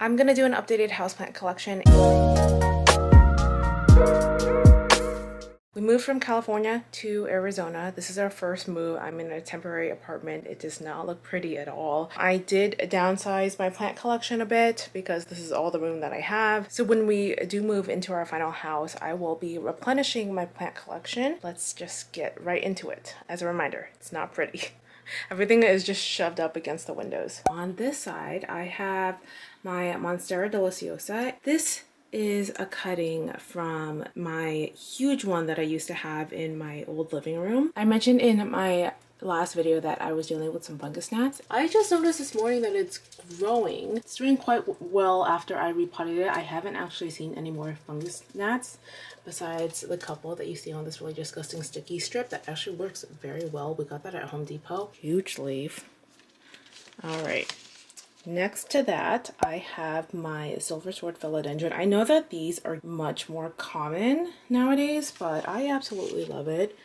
I'm gonna do an updated houseplant collection. We moved from California to Arizona. This is our first move. I'm in a temporary apartment. It does not look pretty at all. I did downsize my plant collection a bit because this is all the room that I have. So when we do move into our final house, I will be replenishing my plant collection. Let's just get right into it. As a reminder, it's not pretty. Everything is just shoved up against the windows. On this side, I have my monstera deliciosa. This is a cutting from my huge one that I used to have in my old living room. I mentioned in my last video that I was dealing with some fungus gnats. I just noticed this morning that it's growing. It's doing quite well after I repotted it. I haven't actually seen any more fungus gnats besides the couple that you see on this really disgusting sticky strip that actually works very well. We got that at Home Depot. Huge leaf. All right. Next to that, I have my silver swordphilodendron. I know that these are much more common nowadays, but I absolutely love it.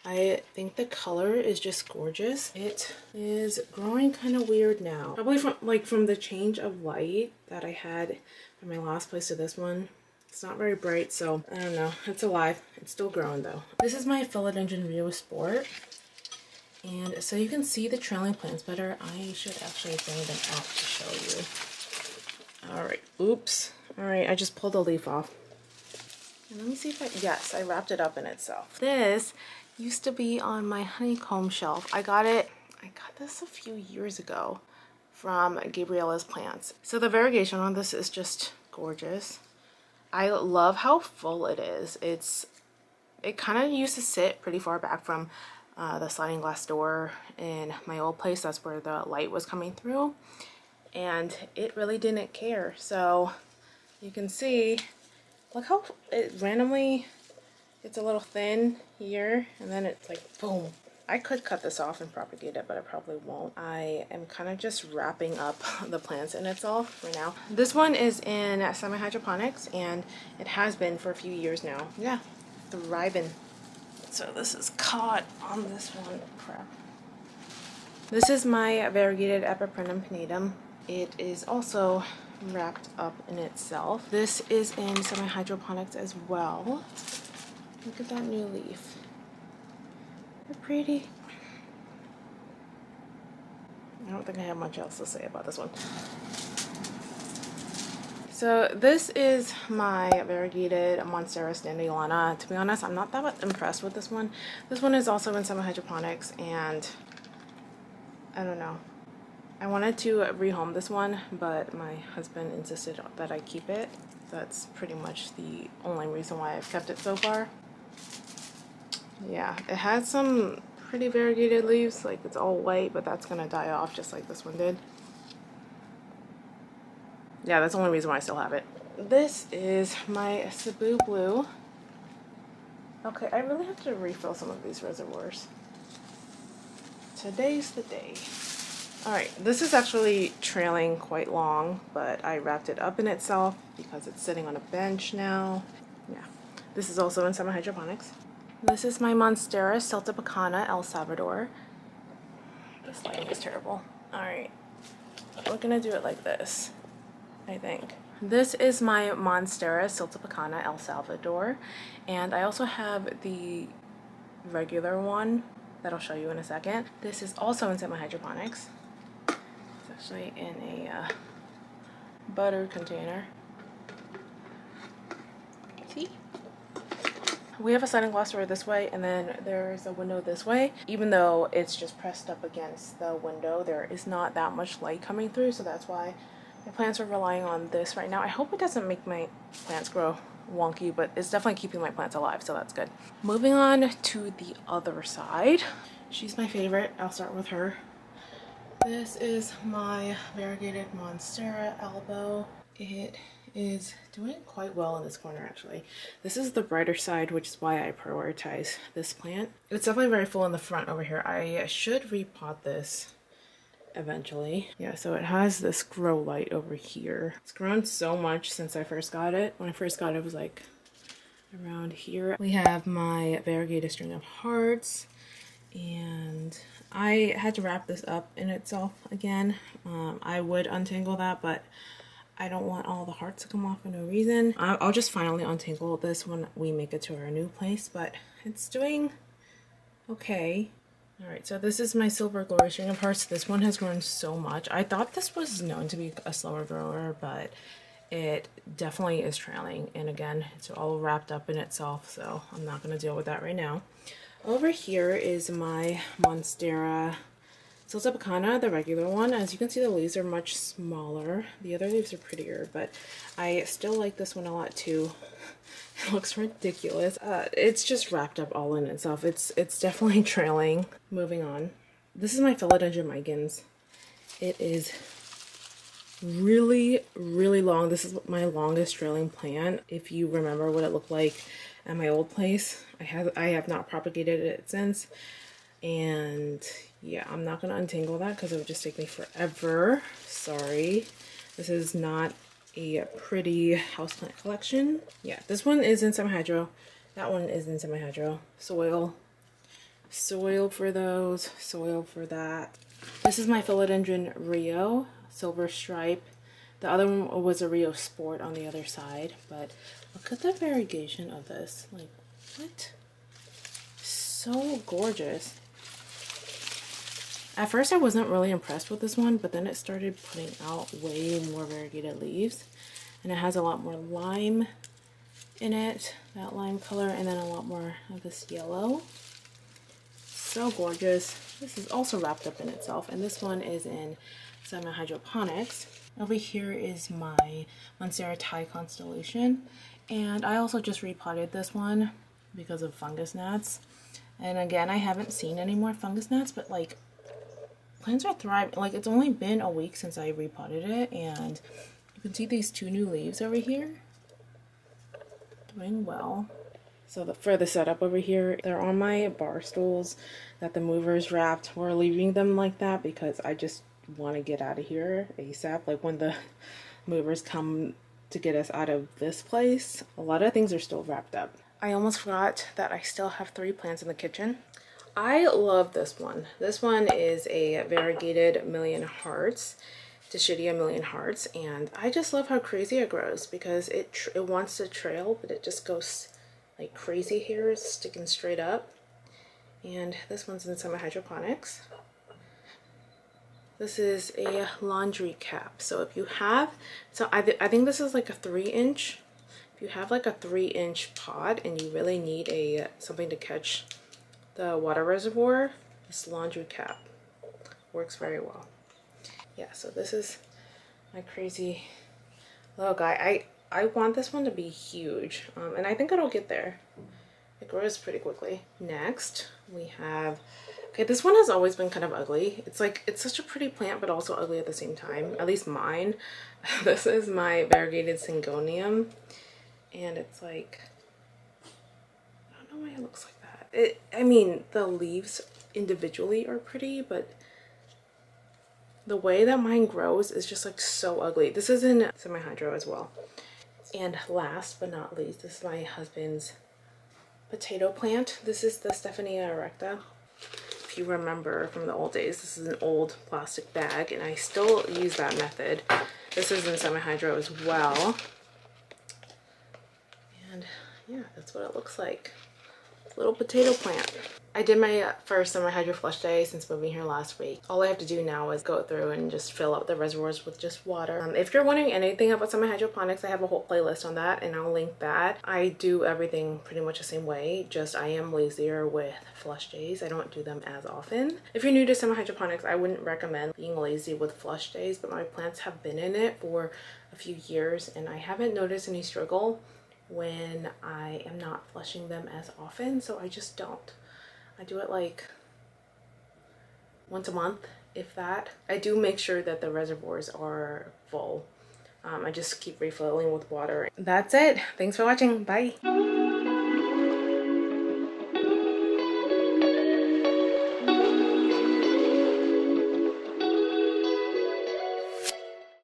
I think the color is just gorgeous. It is growing kind of weird now. Probably from the change of light that I had from my last place to this one. It's not very bright, so I don't know. It's alive. It's still growing though. This is my Philodendron Rio Sport. And so you can see the trailing plants better. I should actually bring them out to show you. All right, oops. All right, I just pulled the leaf off. And let me see if yes, I wrapped it up in itself. This used to be on my honeycomb shelf. I got this a few years ago from Gabriella's Plants. So the variegation on this is just gorgeous. I love how full it is. It kind of used to sit pretty far back from the sliding glass door in my old place. That's where the light was coming through, and it really didn't care. So you can see, look how it randomly gets a little thin here, and then it's like boom. I could cut this off and propagate it, but I probably won't. I am kind of just wrapping up the plants in itself right now. This one is in semi-hydroponics, and it has been for a few years now. Yeah, thriving. So this is caught on this one. Crap. This is my variegated epipen. It is also wrapped up in itself. This is in semi-hydroponics as well. Look at that new leaf. They're pretty. I don't think I have much else to say about this one. So this is my variegated monstera standalona. To be honest, I'm not that impressed with this one. This one is also in semi-hydroponics, and I don't know. I wanted to rehome this one, but my husband insisted that I keep it. That's pretty much the only reason why I've kept it so far. Yeah, it has some pretty variegated leaves, like it's all white, but that's gonna die off just like this one did. Yeah, that's the only reason why I still have it. This is my Cebu Blue. Okay, I really have to refill some of these reservoirs. Today's the day. Alright, this is actually trailing quite long, but I wrapped it up in itself because it's sitting on a bench now. Yeah, this is also in semi-hydroponics. This is my monstera celta El Salvador. This lighting is terrible. Alright, we're gonna do it like this, I think. This is my monstera celta El Salvador, and I also have the regular one that I'll show you in a second. This is also in semi-hydroponics. It's actually in a butter container. See? We have a sliding glass door this way, and then there's a window this way. Even though it's just pressed up against the window, there is not that much light coming through, so that's why my plants are relying on this right now. I hope it doesn't make my plants grow wonky, but it's definitely keeping my plants alive, so that's good. Moving on to the other side. She's my favorite. I'll start with her. This is my variegated monstera elbow. It is doing quite well in this corner, actually. This is the brighter side, which is why I prioritize this plant. It's definitely very full in the front over here. I should repot this eventually. Yeah, so it has this grow light over here. It's grown so much since I first got it. When I first got it, it was like around here. We have my variegated string of hearts, and I had to wrap this up in itself again. I would untangle that, but I don't want all the hearts to come off for no reason. I'll just finally untangle this when we make it to our new place, but it's doing okay. All right, so this is my silver glory string of hearts. This one has grown so much. I thought this was known to be a slower grower, but it definitely is trailing. And again, it's all wrapped up in itself, so I'm not gonna deal with that right now. Over here is my monstera celta, the regular one. As you can see, the leaves are much smaller. The other leaves are prettier, but I still like this one a lot too. It looks ridiculous. It's just wrapped up all in itself. It's definitely trailing. Moving on. This is my Philodendron mykins. It is really, really long. This is my longest trailing plant. If you remember what it looked like at my old place, I have not propagated it since. And yeah, I'm not gonna untangle that because it would just take me forever. Sorry. This is not a pretty houseplant collection. Yeah, this one is in semi-hydro. That one is in semi-hydro. Soil for those, soil for that. This is my Philodendron Rio, silver stripe. The other one was a Rio Sport on the other side, but look at the variegation of this. Like, what? So gorgeous. At first I wasn't really impressed with this one, but then it started putting out way more variegated leaves. And it has a lot more lime in it, that lime color, and then a lot more of this yellow. So gorgeous. This is also wrapped up in itself, and this one is in semi-hydroponics. Over here is my monstera constellation, and I also just repotted this one because of fungus gnats. And again, I haven't seen any more fungus gnats, but like, plants are thriving. Like, it's only been a week since I repotted it, and you can see these two new leaves over here. Doing well. So for the setup over here, they're on my bar stools that the movers wrapped. We're leaving them like that because I just want to get out of here ASAP. Like, when the movers come to get us out of this place, a lot of things are still wrapped up. I almost forgot that I still have 3 plants in the kitchen. I love this one. This one is a variegated million hearts, Dischidia million hearts, and I just love how crazy it grows because it wants to trail, but it just goes like crazy here, sticking straight up. And this one's in semi-hydroponics. This is a laundry cap. So if you have, I think this is like a 3-inch. If you have like a 3-inch pot and you really need something to catch the water reservoir, this laundry cap works very well. Yeah, so this is my crazy little guy. I want this one to be huge, and I think it'll get there. It grows pretty quickly. Next, we have, okay, this one has always been kind of ugly. It's like, it's such a pretty plant, but also ugly at the same time, at least mine. This is my variegated syngonium, and it's like, I don't know why it looks like that. I mean, the leaves individually are pretty, but the way that mine grows is just like so ugly. This is in semi-hydro as well. And last but not least, this is my husband's potato plant. This is the Stephania erecta. If you remember from the old days, this is an old plastic bag, and I still use that method. This is in semi-hydro as well. And yeah, that's what it looks like. Little potato plant. I did my first semi-hydro flush day since moving here last week. All I have to do now is go through and just fill up the reservoirs with just water. If you're wondering anything about semi-hydroponics, I have a whole playlist on that, and I'll link that. I do everything pretty much the same way, just I am lazier with flush days. I don't do them as often. If you're new to semi-hydroponics, I wouldn't recommend being lazy with flush days, but my plants have been in it for a few years, and I haven't noticed any struggle when I am not flushing them as often, so I just don't. I do it like once a month, if that. I do make sure that the reservoirs are full. I just keep refilling with water. That's it. Thanks for watching. Bye.